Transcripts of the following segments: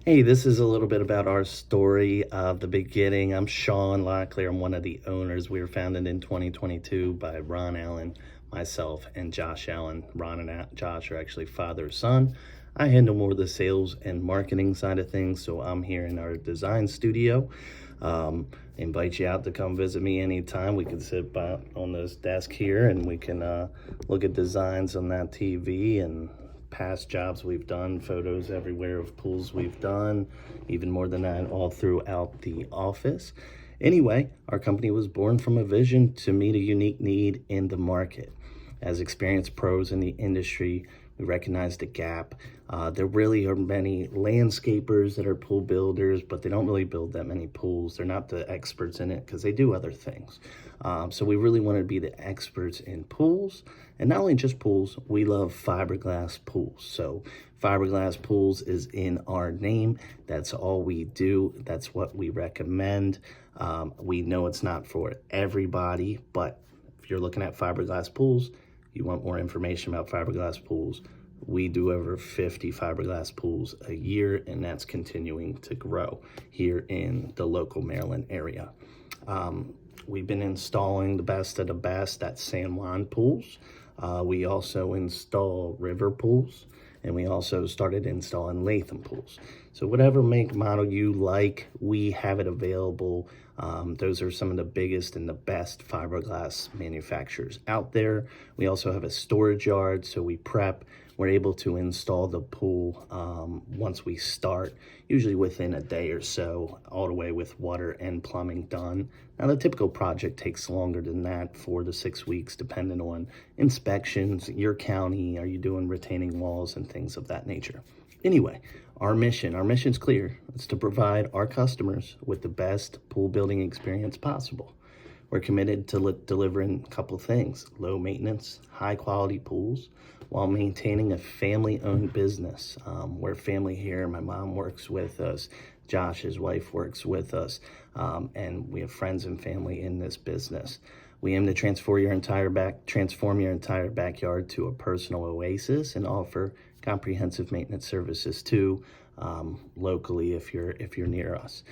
Hey, this is a little bit about our story of the beginning. I'm Sean Locklear. I'm one of the owners. We were founded in 2022 by Ron Allen, myself, and Josh Allen. Ron and Josh are actually father son. I handle more of the sales and marketing side of things, so I'm here in our design studio. Invite you out to come visit me anytime. We can sit on this desk here and we can look at designs on that TV and past jobs we've done, photos everywhere of pools we've done, even more than that, all throughout the office. Anyway, our company was born from a vision to meet a unique need in the market. As experienced pros in the industry, we recognize the gap. There really are many landscapers that are pool builders, but they don't really build that many pools. They're not the experts in it because they do other things. So we really want to be the experts in pools. And not only just pools, we love fiberglass pools. So fiberglass pools is in our name. That's all we do. That's what we recommend. We know it's not for everybody, but if you're looking at fiberglass pools, you want more information about fiberglass pools, we do over 50 fiberglass pools a year, and that's continuing to grow here in the local Maryland area. We've been installing the best of the best at San Juan pools. We also install river pools, and we also started installing Latham pools. So whatever make model you like, we have it available. Those are some of the biggest and the best fiberglass manufacturers out there. We also have a storage yard, so we prep. We're able to install the pool once we start, usually within a day or so, all the way with water and plumbing done. Now, the typical project takes longer than that, 4 to 6 weeks, depending on inspections, your county, are you doing retaining walls and things of that nature. Anyway, our mission's clear. It's to provide our customers with the best pool building experience possible. We're committed to delivering a couple things: low maintenance, high quality pools, while maintaining a family-owned business. We're family here. My mom works with us. Josh, his wife, works with us. And we have friends and family in this business. We aim to transform your entire backyard to a personal oasis and offer comprehensive maintenance services too, locally if you're near us.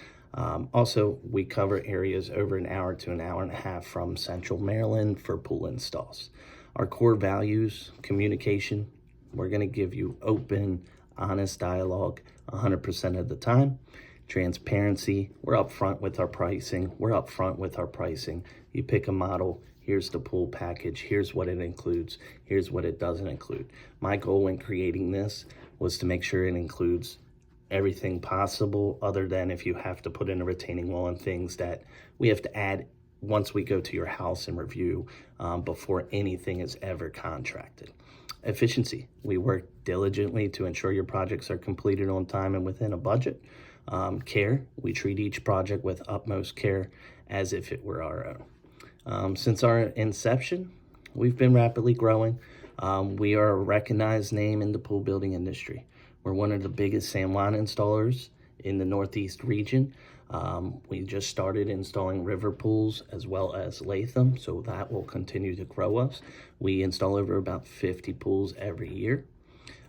Also, we cover areas over an hour to an hour and a half from Central Maryland for pool installs. Our core values: communication. We're going to give you open, honest dialogue 100% of the time. Transparency. We're upfront with our pricing. You pick a model, here's the pool package, here's what it includes, here's what it doesn't include. My goal in creating this was to make sure it includes everything possible, other than if you have to put in a retaining wall and things that we have to add once we go to your house and review, before anything is ever contracted. Efficiency. We work diligently to ensure your projects are completed on time and within a budget. Care. We treat each project with utmost care as if it were our own. Since our inception, we've been rapidly growing. We are a recognized name in the pool building industry. We're one of the biggest San Juan installers in the Northeast region. We just started installing river pools as well as Latham, so that will continue to grow us. We install over about 50 pools every year.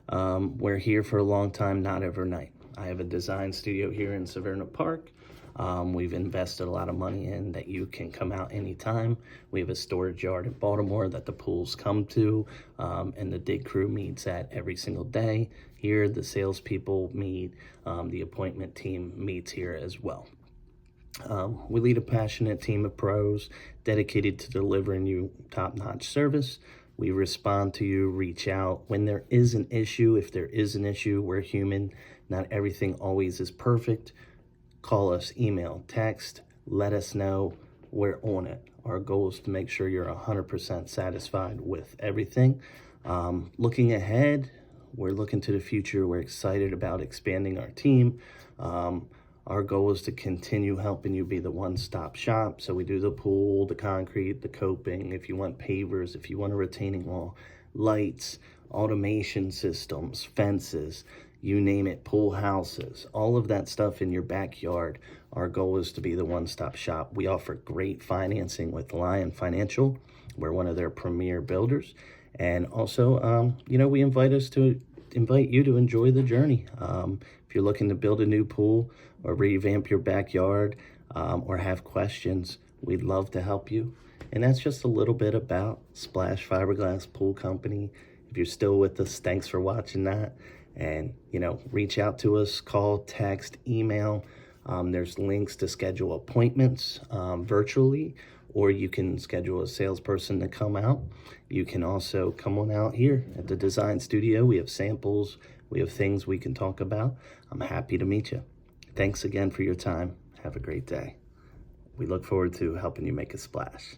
We're here for a long time, not overnight. I have a design studio here in Severna Park. We've invested a lot of money in that you can come out anytime. We have a storage yard in Baltimore that the pools come to, and the dig crew meets at every single day. Here, the salespeople meet, the appointment team meets here as well. We lead a passionate team of pros dedicated to delivering you top-notch service. We respond to you, reach out when there is an issue. If there is an issue, we're human. Not everything always is perfect. Call us, email, text, let us know. We're on it. Our goal is to make sure you're 100% satisfied with everything. Looking ahead, we're looking to the future. We're excited about expanding our team. Our goal is to continue helping you be the one-stop shop. So we do the pool, the concrete, the coping. If you want pavers, if you want a retaining wall, lights, automation systems, fences, you name it, pool houses, all of that stuff in your backyard. Our goal is to be the one-stop shop. We offer great financing with Lion Financial. We're one of their premier builders. And also, we invite us to invite you to enjoy the journey. If you're looking to build a new pool or revamp your backyard, or have questions, we'd love to help you. And that's just a little bit about Splash Fiberglass Pool Company. If you're still with us, thanks for watching that. And, reach out to us, call, text, email. There's links to schedule appointments virtually, or you can schedule a salesperson to come out. You can also come on out here at the design studio. We have samples, we have things we can talk about. I'm happy to meet you. Thanks again for your time. Have a great day. We look forward to helping you make a splash.